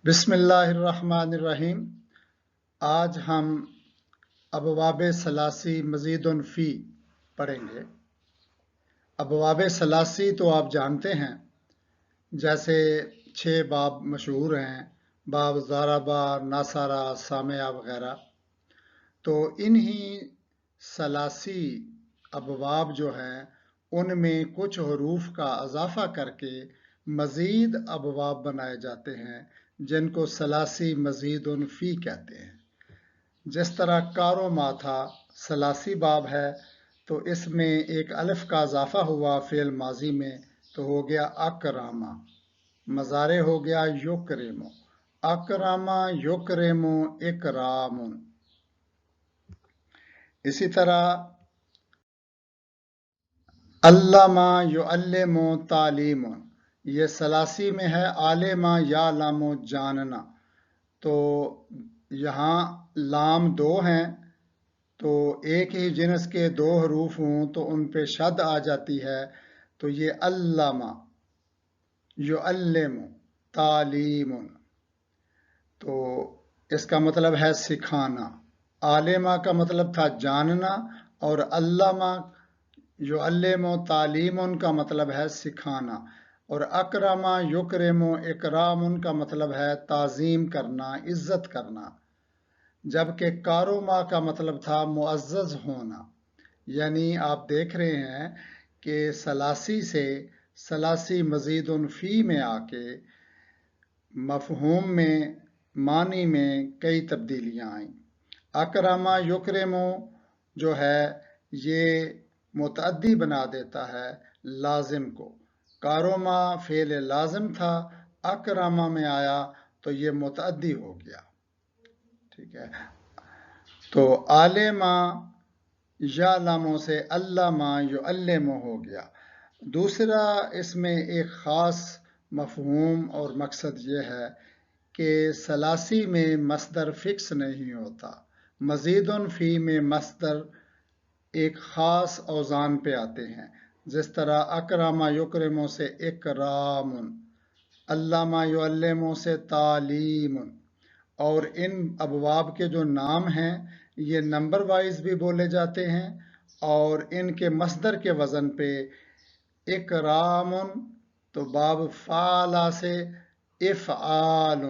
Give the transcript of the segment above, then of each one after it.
بسم اللہ الرحمن الرحیم۔ آج ہم ابواب ثلاثی مزید فی پڑھیں گے۔ ابواب ثلاثی تو آپ جانتے ہیں، جیسے 6 باب مشہور ہیں، باب ضربہ، نصرہ، سامع وغیرہ۔ تو انہی ثلاثی ابواب جو ہیں ان میں کچھ حروف کا اضافہ کر کے مزید ابواب بنائے جاتے ہیں جن کو ثلاثی مزید فی کہتے ہیں۔ جس طرح کارو ما تھا ثلاثی باب ہے، تو اس میں ایک الف کا اضافہ ہوا فعل ماضی میں تو ہو گیا اکراما، مضارع ہو گیا یکرمو، اکراما یکرمو اکرامن۔ اسی طرح علامہ یعلم تعلیم، یہ ثلاثی میں ہے عالمہ یعلم جاننا، تو یہاں لام 2 ہیں، تو ایک ہی جنس کے 2 حروف ہوں تو ان پہ شد آ جاتی ہے، تو یہ علامہ یعلم تعلیم، تو اس کا مطلب ہے سکھانا۔ عالمہ کا مطلب تھا جاننا، اور علامہ یعلم تعلیم کا مطلب ہے سکھانا، اور اکرمہ یکرم اکرام کا مطلب ہے تعظیم کرنا، عزت کرنا، جبکہ کاروما کا مطلب تھا معزز ہونا۔ یعنی آپ دیکھ رہے ہیں کہ ثلاثی سے ثلاثی مزید فی میں آ کے مفہوم میں، معنی میں کئی تبدیلیاں آئیں۔ اکرمہ یکرمو جو ہے یہ متعدی بنا دیتا ہے لازم کو۔ کاروما فعل لازم تھا، اکرمہ میں آیا تو یہ متعدی ہو گیا۔ ٹھیک ہے، تو عالمہ یعلمو سے علامہ یعلمو ہو گیا۔ دوسرا اس میں ایک خاص مفہوم اور مقصد یہ ہے کہ ثلاثی میں مصدر فکس نہیں ہوتا، مزید فی میں مصدر ایک خاص اوزان پہ آتے ہیں، جس طرح اکرمہ یکرمو سے اکرام، علامہ یعلمو سے تعلیم۔ اور ان ابواب کے جو نام ہیں یہ نمبر وائز بھی بولے جاتے ہیں، اور ان کے مصدر کے وزن پہ اکرام تو باب فعلا سے افعال،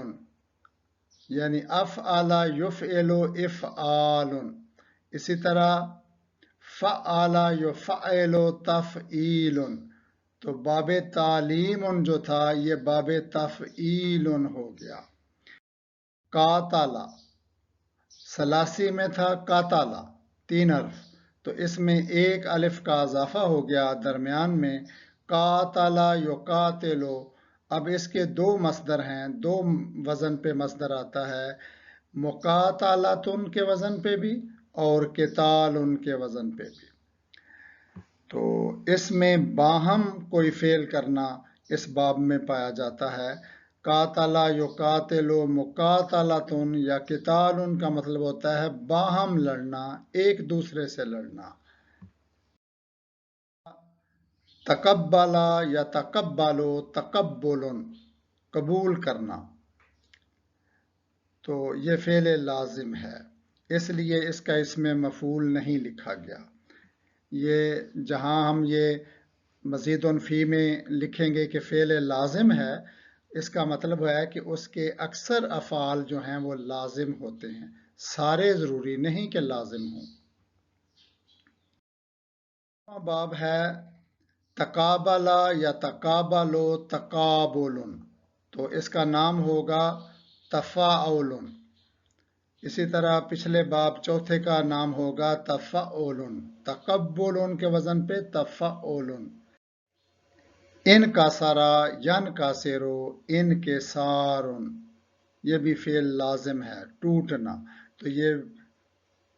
یعنی افعال یفعل افعال۔ اسی طرح فعل یفعل تفعیل، تو باب تعلیم جو تھا یہ باب تفعیل ہو گیا۔ قاتلا ثلاثی میں تھا قاتلا 3 حرف، تو اس میں ایک الف کا اضافہ ہو گیا درمیان میں، قاتلا یقاتلو۔ اب اس کے 2 مصدر ہیں، 2 وزن پہ مصدر آتا ہے، مقاتلتن کے وزن پہ بھی اور قتالن کے وزن پہ بھی۔ تو اس میں باہم کوئی فعل کرنا اس باب میں پایا جاتا ہے۔ قاتلا یقاتلو مقاتلتن یا قتالن کا مطلب ہوتا ہے باہم لڑنا، ایک دوسرے سے لڑنا۔ تقبلا یا تقبلو تقبلن، قبول کرنا، تو یہ فعل لازم ہے، اس لیے اس کا اس میں مفعول نہیں لکھا گیا۔ یہ جہاں ہم یہ مزید فی میں لکھیں گے کہ فعل لازم ہے، اس کا مطلب ہے کہ اس کے اکثر افعال جو ہیں وہ لازم ہوتے ہیں، سارے ضروری نہیں کہ لازم ہوں۔ باب ہے تقابلا یا تقابلو تقابلن، تو اس کا نام ہوگا تفاعل۔ اسی طرح پچھلے باب چوتھے کا نام ہوگا تفعول، تقبل کے وزن پہ تفعول۔ ان کا سارا ین کا سیرو ان کے سارن، یہ بھی فعل لازم ہے، ٹوٹنا، تو یہ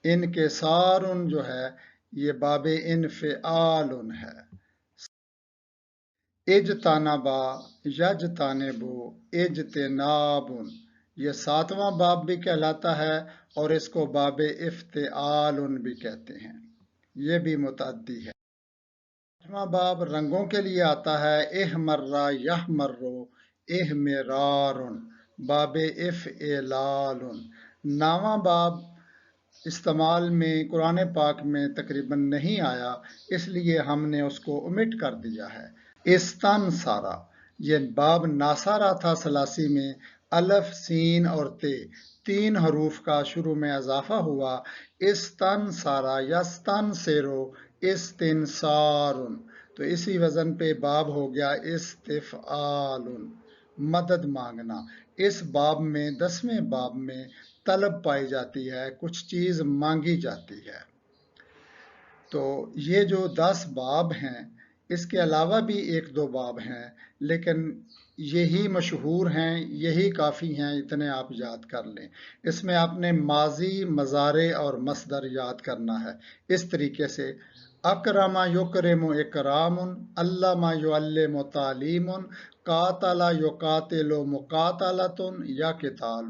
ان کے سارن جو ہے یہ باب انفعال ہے۔ اجتنبا یجتنبو اجتناب، یہ 7واں باب بھی کہلاتا ہے اور اس کو باب افتعال بھی کہتے ہیں، یہ بھی متعدی ہے۔ 8واں باب رنگوں کے لیے آتا ہے، احمر یحمر احمرار، باب افعلال، نواں باب استعمال میں قرآن پاک میں تقریباً نہیں آیا، اس لیے ہم نے اس کو omit کر دیا ہے۔ استنصارا، یہ باب ناصارہ تھا ثلاثی میں، الف سین اور تے تین حروف کا شروع میں اضافہ ہوا، استنصارا یستنصرو استنصار، تو اسی وزن پہ باب ہو گیا استفعال، مدد مانگنا۔ اس باب میں 10ویں باب میں طلب پائی جاتی ہے، کچھ چیز مانگی جاتی ہے۔ تو یہ جو 10 باب ہیں، اس کے علاوہ بھی ایک دو باب ہیں، لیکن یہی مشہور ہیں، یہی کافی ہیں، اتنے آپ یاد کر لیں۔ اس میں آپ نے ماضی، مضارع اور مصدر یاد کرنا ہے اس طریقے سے: اکرم یکرم اکرام، علم یعلم تعلیم، قاتل یقاتل مقاتلۃ یا قتال،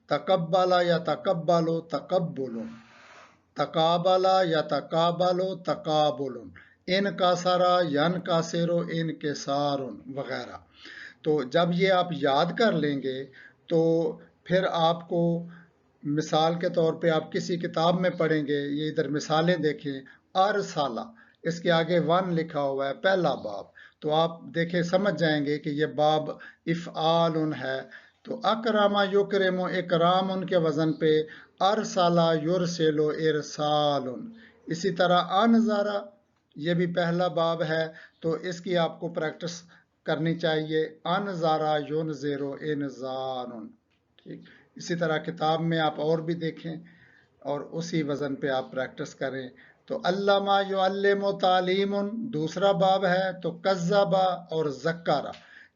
تقبل یتقبل تقبل، تقابلا یا تقابل تقابل، انکسرا ینکسر انکسار وغیرہ۔ تو جب یہ آپ یاد کر لیں گے تو پھر آپ کو مثال کے طور پہ آپ کسی کتاب میں پڑھیں گے، یہ ادھر مثالیں دیکھیں، ارسالہ، اس کے آگے 1 لکھا ہوا ہے، پہلا باب، تو آپ دیکھیں سمجھ جائیں گے کہ یہ باب افعال ہے۔ تو اکرم یکرم اکرام کے وزن پہ ارسالہ یرسل ارسال۔ اسی طرح انذرا، یہ بھی پہلا باب ہے، تو اس کی آپ کو پریکٹس کرنی چاہیے، انذرا ینذر انذار، ٹھیک۔ اسی طرح کتاب میں آپ اور بھی دیکھیں اور اسی وزن پہ آپ پریکٹس کریں۔ تو علامہ یعلم تعلیم دوسرا باب ہے، تو کذبہ اور ذکرہ،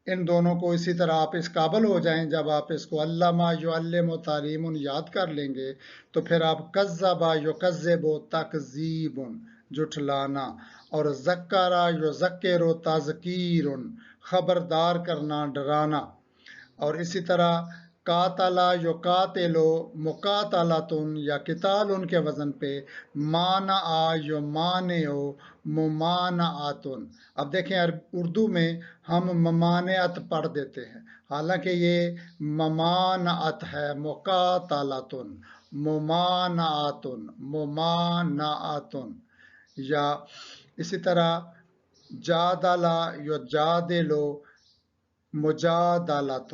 ان دونوں کو اسی طرح آپ اس قابل ہو جائیں، جب آپ اس کو علامہ یعلم تعلیم یاد کر لیں گے تو پھر آپ کذبہ یکذب تکذیب، جھٹلانا، اور ذکرہ یذکر تذکیر، خبردار کرنا، ڈرانا، اور اسی طرح قاتلا یقاتل مقاتلۃ یا قتال کے وزن پہ مانع یمانع ممانعۃ۔ اب دیکھیں اردو میں ہم ممانعت پڑھ دیتے ہیں، حالانکہ یہ ممانعت ہے، مقاتلۃ ممانعۃ ممانعۃ۔ یا اسی طرح جادلا یجادل مجادلۃ،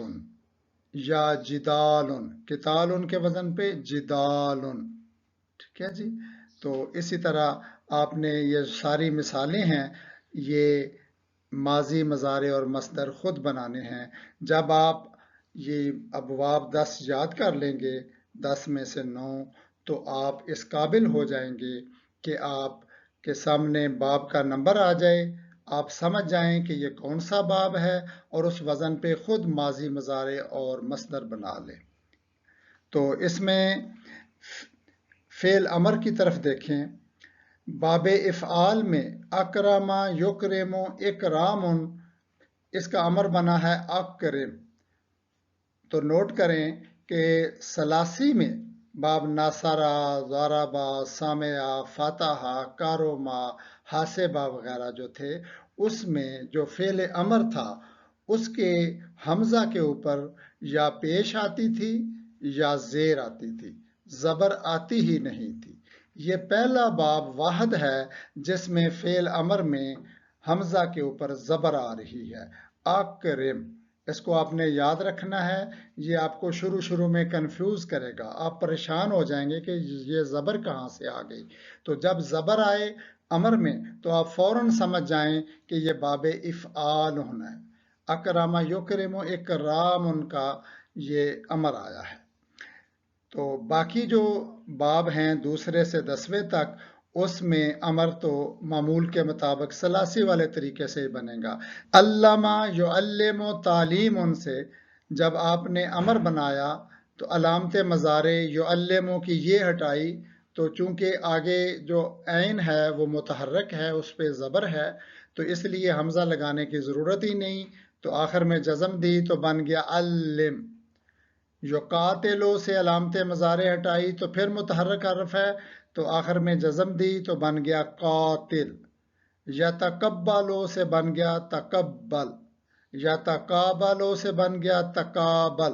یا جدال، قتال کے وزن پہ جدال، ٹھیک ہے جی۔ تو اسی طرح آپ نے یہ ساری مثالیں ہیں، یہ ماضی، مضارع اور مصدر خود بنانے ہیں۔ جب آپ یہ ابواب 10 یاد کر لیں گے، 10 میں سے 9، تو آپ اس قابل ہو جائیں گے کہ آپ کے سامنے باب کا نمبر آ جائے، آپ سمجھ جائیں کہ یہ کون سا باب ہے، اور اس وزن پہ خود ماضی، مضارع اور مصدر بنا لیں۔ تو اس میں فعل امر کی طرف دیکھیں، باب افعال میں اکرم یکرم اکرام، اس کا امر بنا ہے اکرم۔ تو نوٹ کریں کہ ثلاثی میں باب ناصرہ، ضربہ، سمع، فتح، کرما، حاسبہ وغیرہ جو تھے، اس میں جو فعل امر تھا اس کے حمزہ کے اوپر یا پیش آتی تھی یا زیر آتی تھی، زبر آتی ہی نہیں تھی۔ یہ پہلا باب واحد ہے جس میں فعل امر میں حمزہ کے اوپر زبر آ رہی ہے، اکرم۔ اس کو آپ نے یاد رکھنا ہے، یہ آپ کو شروع میں کنفیوز کرے گا، آپ پریشان ہو جائیں گے کہ یہ زبر کہاں سے آ گئی۔ تو جب زبر آئے امر میں تو آپ فوراً سمجھ جائیں کہ یہ باب افعال ہونا ہے۔ اکرم یکرم اکرام کا یہ امر آیا ہے۔ تو باقی جو باب ہیں دوسرے سے 10ویں تک، اس میں امر تو معمول کے مطابق ثلاثی والے طریقے سے ہی بنے گا۔ علامہ یعلم تعلیم سے جب آپ نے امر بنایا تو علامت مضارع یعلم کی یہ ہٹائی، تو چونکہ آگے جو عین ہے وہ متحرک ہے، اس پہ زبر ہے، تو اس لیے حمزہ لگانے کی ضرورت ہی نہیں، تو آخر میں جزم دی تو بن گیا علم۔ یقاتلو سے علامت مضارع ہٹائی تو پھر متحرک حرف ہے، تو آخر میں جزم دی تو بن گیا قاتل۔ یتقبلو سے بن گیا تقبل، یتقابلو سے بن گیا تقابل۔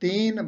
3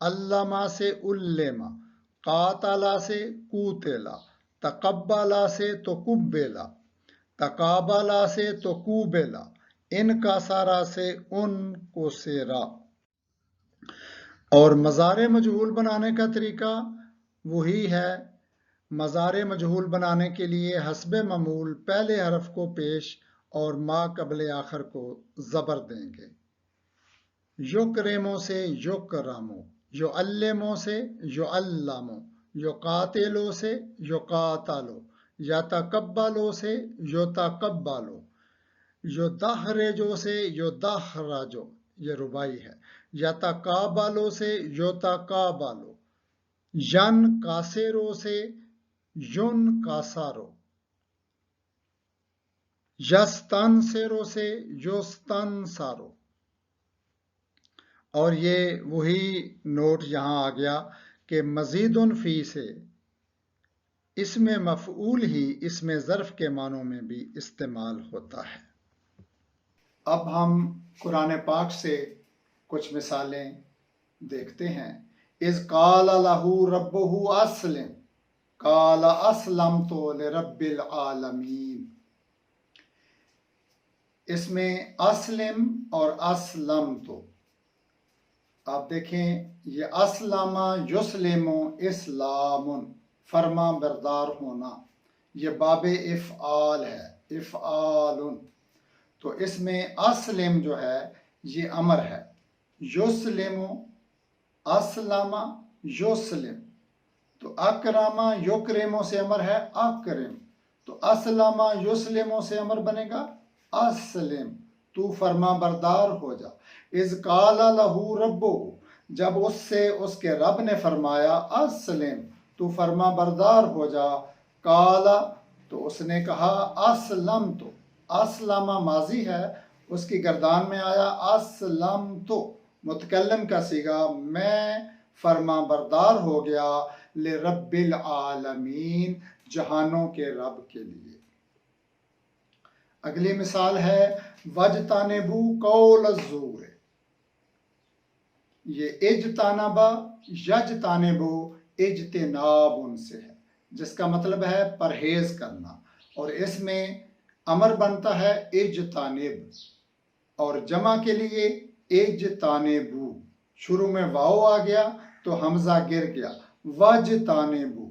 علامہ سے علما، قاتلا سے قوتلا، تقبلا سے تو قبلا، تقابلا سے تو قوبلا، ان کا سارا سے ان کو سیرا۔ اور مضارع مجہول بنانے کا طریقہ وہی ہے۔ مضارع مجہول بنانے کے لیے حسب معمول پہلے حرف کو پیش اور ما قبل آخر کو زبر دیں گے۔ یکرمو سے یکرمو، یعلمو سے یعلمو، یقاتلو سے یقاتلو، یتقبلو سے یتقبلو، یدحرجو سے یدحرجو، یہ رباعی ہے، یتقابلو سے یتقابلو، ین کاسرو سے یون کاسارو، یستنصرو سے یستنصرو۔ اور یہ وہی نوٹ یہاں آ گیا کہ مزید فی سے اسم مفعول ہی اسم ظرف کے معنوں میں بھی استعمال ہوتا ہے۔ اب ہم قرآن پاک سے کچھ مثالیں دیکھتے ہیں۔ اذ قال لہ ربہ اسلم قال اسلمت لرب العالمین۔ اس میں اسلم اور اسلمت، آپ دیکھیں یہ اسلم یسلم اسلام، فرما بردار ہونا، یہ باب افعال ہے، افعال۔ تو اس میں اسلم جو ہے یہ امر ہے، یسلم، اسلم، یسلم۔ تو اکرم یکرم سے امر ہے اکرم، تو اسلم یسلم سے امر بنے گا اسلم، تو فرما بردار ہو جا۔ اذ قال لہ ربہ، جب اس سے اس کے رب نے فرمایا اسلم، تو فرما بردار ہو جا۔ قال، تو اس نے کہا اسلم، تو اسلم ماضی ہے، اس کی گردان میں آیا اسلم، تو متکلم کا صیغہ میں فرما بردار ہو گیا لرب العالمین، جہانوں کے رب کے لیے۔ اگلی مثال ہے وَاجْتَنِبُوا قَوْلَ الزُّورِ۔ یہ اجتنبا یجتنبو اجتناب ان سے ہے، جس کا مطلب ہے پرہیز کرنا، اور اس میں امر بنتا ہے اجتنب، اور جمع کے لیے اجتنبو، شروع میں واو آ گیا تو حمزہ گر گیا، وَاجْتَنِبُوا،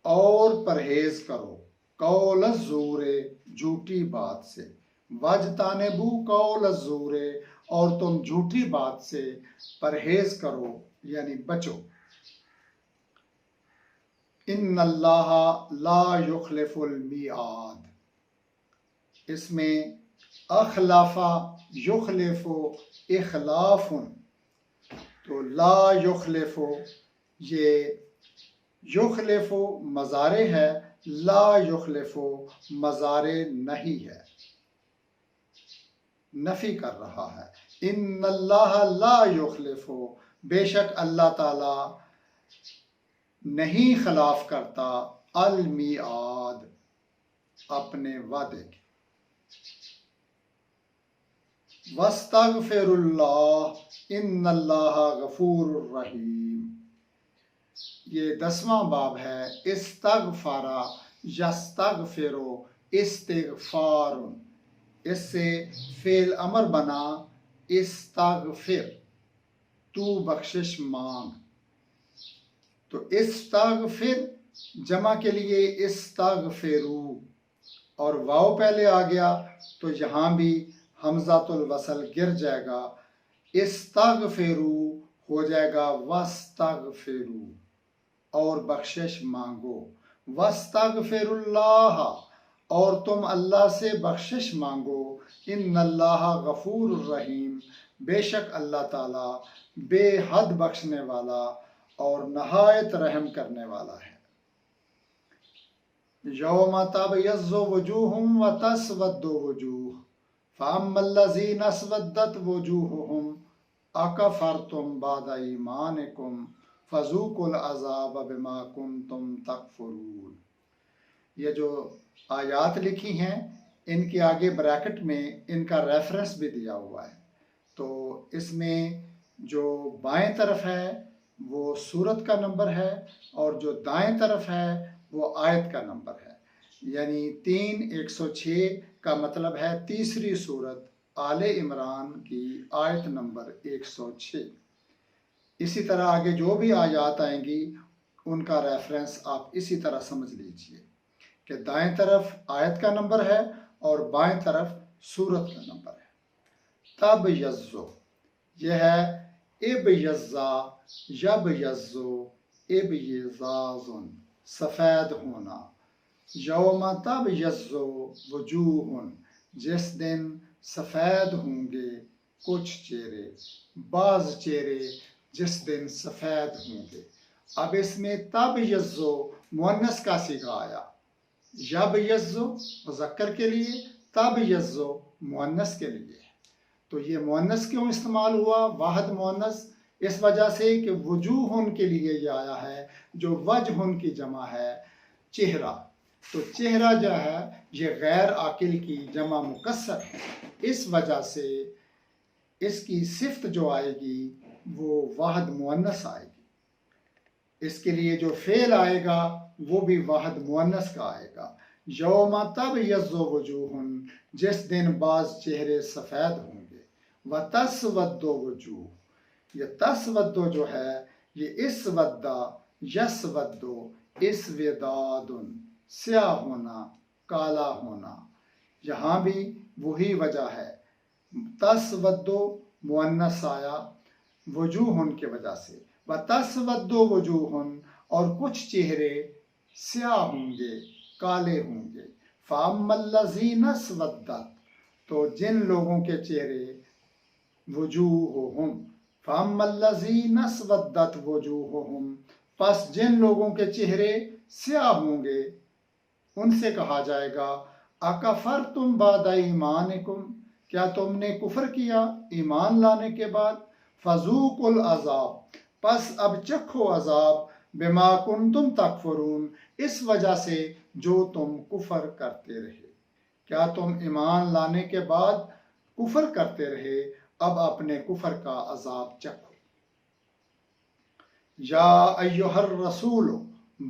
اور پرہیز کرو، قول الزور، جھوٹی بات سے، وَاجْتَنِبُوا قول الزور، اور تم جھوٹی بات سے پرہیز کرو یعنی بچو۔ ان اللہ لا یخلف المیعاد، اس میں اخلف یخلف اخلاف، تو لا یخلف، یہ یخلف مضارع ہے، لا یخلف مضارع نہیں ہے، نفی کر رہا ہے۔ ان اللہ لا یخلف، بے شک اللہ تعالی نہیں خلاف کرتا المیعاد، اپنے وعدے کے۔ وَاسْتَغْفِرُوا اللَّهَ إِنَّ اللَّهَ غَفُورٌ رَحِيمٌ، یہ 10واں باب ہے۔ استغفر یستغفر استغفار، اس سے فعل امر بنا استغفر، تو بخشش مانگ، تو استغفر جمع کے لیے استغفرو، اور واو پہلے آ گیا تو یہاں بھی حمزۃ الوصل گر جائے گا، استغفرو ہو جائے گا واستغفرو، اور بخشش مانگو، واستغفر اللہ، اور تم اللہ سے بخشش مانگو، ان اللہ غفور الرحیم، بے شک اللہ تعالی بے حد بخشنے والا اور نہایت رحم کرنے والا ہے۔ یوم تبیض وجوہ وتسود وجوہ فاما الذین اسودت وجوہہم اکفرتم بعد ایمانکم فذوقوا العذاب بما کنتم تکفرون۔ یہ جو آیات لکھی ہیں ان کے آگے بریکٹ میں ان کا ریفرنس بھی دیا ہوا ہے، تو اس میں جو بائیں طرف ہے وہ سورت کا نمبر ہے اور جو دائیں طرف ہے وہ آیت کا نمبر ہے، یعنی 3:106 کا مطلب ہے تیسری سورت آل عمران کی آیت نمبر 106۔ اسی طرح آگے جو بھی آیات آئیں گی ان کا ریفرنس آپ اسی طرح سمجھ لیجئے کہ دائیں طرف آیت کا نمبر ہے اور بائیں طرف سورت کا نمبر ہے۔ تب یزو یہ ہے اب یزا، یب یزو، اب یزازن سفید ہونا۔ یوم تب یزو وجوہن جس دن سفید ہوں گے کچھ چہرے، بعض چہرے جس دن سفید ہوں گے۔ اب اس میں تب یزو مؤنث کا صیغہ آیا، یب یزو مذکر کے لیے، تب یزو مؤنث کے لیے۔ تو یہ مؤنث کیوں استعمال ہوا، واحد مؤنث؟ اس وجہ سے کہ وجوہن کے لیے یہ آیا ہے جو وجہن کی جمع ہے چہرہ، تو چہرہ جو ہے یہ غیر عاقل کی جمع مکسر ہے، اس وجہ سے اس کی صفت جو آئے گی وہ واحد مؤنث آئے گی۔ اس کے لیے جو فعل آئے گا وہ بھی واحد مؤنث کا آئے گا۔ یوم تب یزو وجوہن جس دن بعض چہرے سفید ہوں گے، وتسود وجوہ، یہ تسود جو ہے یہ اسودا یسود اسوداد سیاہ ہونا، کالا ہونا، یہاں بھی وہی وجہ ہے، تسود مؤنث آیا وجوہن کی وجہ سے، وتسود وجوہن اور کچھ چہرے سیاہ ہوں گے، کالے ہوں گے۔ فَأَمَّا الَّذِينَ اسْوَدَّتْ تو جن لوگوں کے چہرے وجوہہم، فَأَمَّا الَّذِينَ اسْوَدَّتْ وجوہہم پس جن لوگوں کے چہرے سیاہ ہوں گے ان سے کہا جائے گا اکفرتم بعد ایمانکم کیا تم نے کفر کیا ایمان لانے کے بعد، فذوقوا العذاب پس اب چکھو عذاب، بما کنتم تکفرون اس وجہ سے جو تم کفر کرتے رہے۔ کیا تم ایمان لانے کے بعد کفر کرتے رہے، اب اپنے کفر کا عذاب چکھو۔ یا ایہا الرسول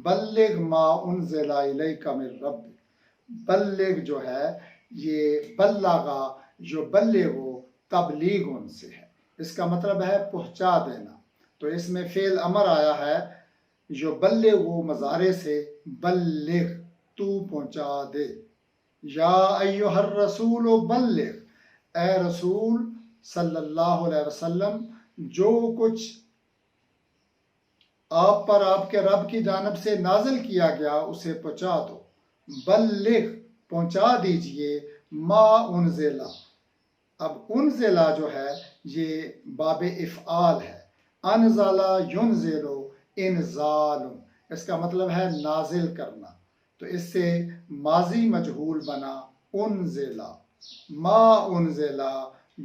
بلغ ما انزل الیک من ربک، بلغ جو ہے یہ بلغا جو بلغو تبلیغ ان سے ہے، اس کا مطلب ہے پہنچا دینا، تو اس میں فعل امر آیا ہے جو بلغو مضارع سے بلغ تو پہنچا دے۔ یا ایہا الرسول بلغ اے رسول صلی اللہ علیہ وسلم جو کچھ آپ پر آپ کے رب کی جانب سے نازل کیا گیا اسے پہنچا دو، بلغ پہنچا دیجئے، ما انزلہ، اب انزلہ جو ہے یہ باب افعال ہے، انزلہ ینزلو انزال، اس کا مطلب ہے نازل کرنا، تو اس سے ماضی مجہول بنا انزلہ، ما انزلہ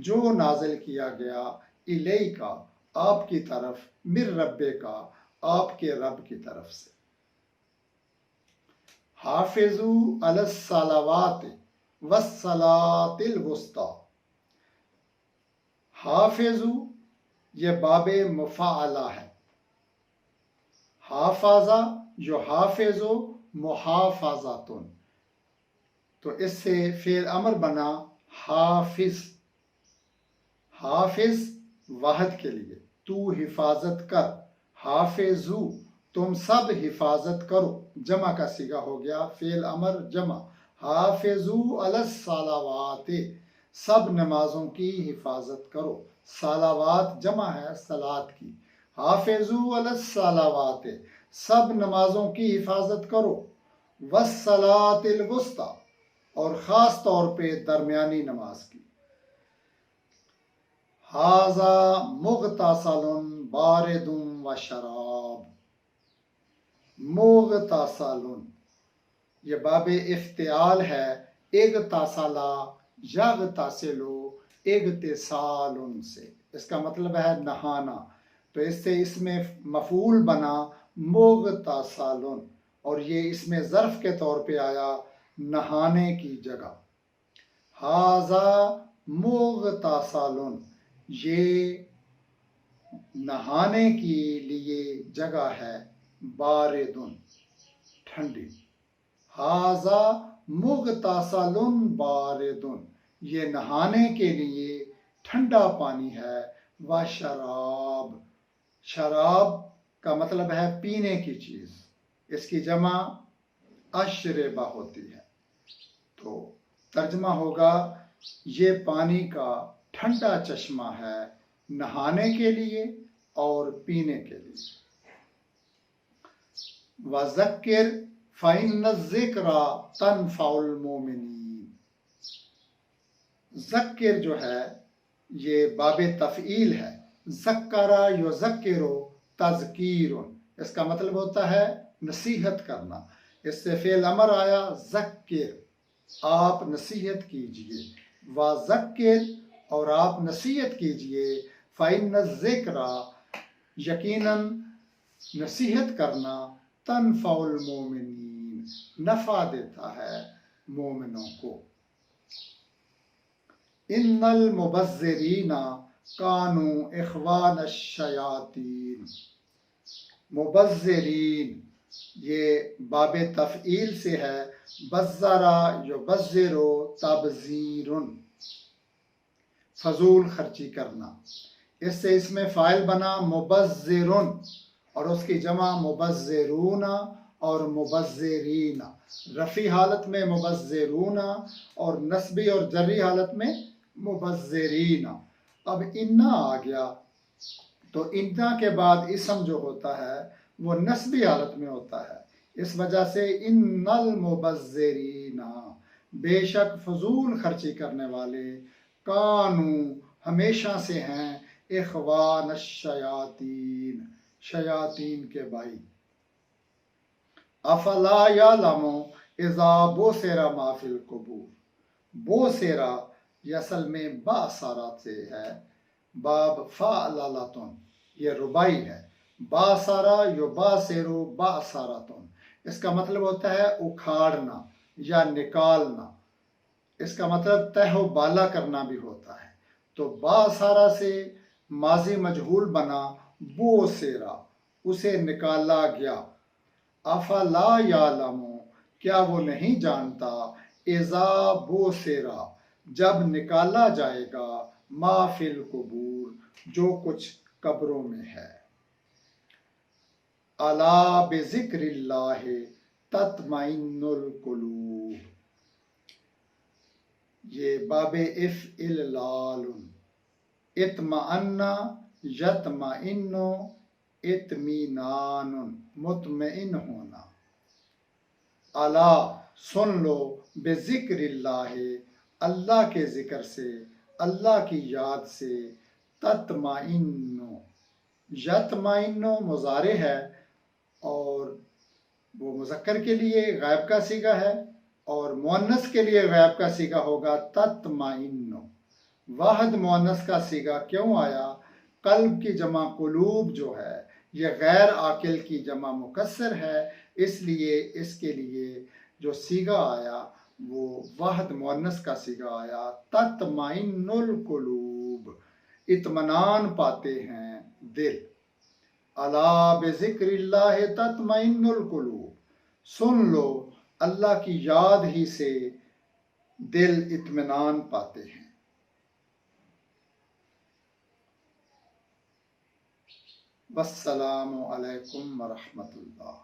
جو نازل کیا گیا، الیکا آپ کی طرف، من ربکا آپ کے رب کی طرف سے۔ حافظوا علی الصلوات والصلاۃ الوسطی، حافظوا یہ باب مفاعلہ ہے، حافظہ جو حافظ و محافظاتن، تو اس سے فعل امر بنا حافظ، حافظ واحد کے لیے تو حفاظت کر، حافظو تم سب حفاظت کرو، جمع کا صیغہ ہو گیا فعل امر جمع، حافظو علی الصلوات سب نمازوں کی حفاظت کرو، صلوات جمع ہے صلاۃ کی، حافظو علی الصلوات سب نمازوں کی حفاظت کرو، والصلاۃ الوسطی اور خاص طور پہ درمیانی نماز کی۔ ھذا مغتسل بارد و شراب، مغتسل یہ باب افتعال ہے، اغتسلا یغتسلو اغتسال سے، اس کا مطلب ہے نہانا، تو اس سے اس میں مفعول بنا مغتسل، اور یہ اس میں ظرف کے طور پہ آیا نہانے کی جگہ۔ ھذا مغتسل یہ نہانے کے لیے جگہ ہے باردن ٹھنڈی، ھذا مغتسل باردن یہ نہانے کے لیے ٹھنڈا پانی ہے، و شراب شراب کا مطلب ہے پینے کی چیز، اس کی جمع اشربہ ہوتی ہے، تو ترجمہ ہوگا یہ پانی کا ٹھنڈا چشمہ ہے نہانے کے لیے اور پینے کے لیے۔ وَذَكِّرْ فَإِنَّ الذِّكْرَ تَنفَعُ الْمُؤْمِنِينَ، ذکر جو ہے یہ باب تفعیل ہے، ذکرہ یذکر تذکیر، اس کا مطلب ہوتا ہے نصیحت کرنا، اس سے فعل امر آیا ذکر، آپ نصیحت کیجئے، وذکر اور آپ نصیحت کیجئے، فإن الذکر یقیناً نصیحت کرنا تنفع المومنین نفع دیتا ہے مومنوں کو۔ ان المبذرین کانوا اخوان الشیاطین، مبذرین یہ باب تفعیل سے ہے، بذرا یبذر تبذیر فضول خرچی کرنا، اس سے اس میں فاعل بنا مبذر اور اس کی جمع مبذرون اور مبذرین، رفعی حالت میں مبذرون اور نصبی اور جری حالت میں مبذرین۔ اب انا آ گیا تو انا کے بعد اسم جو ہوتا ہے وہ نصبی حالت میں ہوتا ہے، اس وجہ سے ان المبذرین بے شک فضول خرچی کرنے والے، کانو ہمیشہ سے ہیں، اخوان الشیاطین شیاطین کے بھائی۔ افلا یعلم اذا بوسر ما فی القبور، بوسرا یہ اصل میں با سارات سے ہے، باب فعللتن یہ ربائی ہے، با سارا یو با سیرو با ساراتن، اس کا مطلب ہوتا ہے اکھاڑنا یا نکالنا، اس کا مطلب تہ و بالا کرنا بھی ہوتا ہے، تو با سارا سے ماضی مجہول بنا بو سیرا اسے نکالا گیا، افلا یعلم کیا وہ نہیں جانتا، اذا بو سیرا جب نکالا جائے گا، ما فی القبور جو کچھ قبروں میں ہے، الا بذکر اللہ تطمئن القلوب، یہ باب افعلال، اطمئن یطمئن اطمینان مطمئن ہونا، الا سن لو بذکر اللہ اللہ کے ذکر سے، اللہ کی یاد سے، تطمئن یطمئن مضارع ہے اور وہ مذکر کے لیے غائب کا صیغہ ہے اور مؤنث کے لیے غائب کا صیغہ ہوگا تطمئن، واحد مؤنث کا صیغہ کیوں آیا؟ قلب کی جمع قلوب جو ہے یہ غیر عاقل کی جمع مکسر ہے، اس لیے اس کے لیے جو صیغہ آیا وہ واحد مؤنث کا صیغہ آیا، تطمئن القلوب اطمینان پاتے ہیں دل، الا بذکر اللہ تطمئن القلوب سن لو اللہ کی یاد ہی سے دل اطمینان پاتے ہیں۔ والسلام علیکم ورحمۃ اللہ۔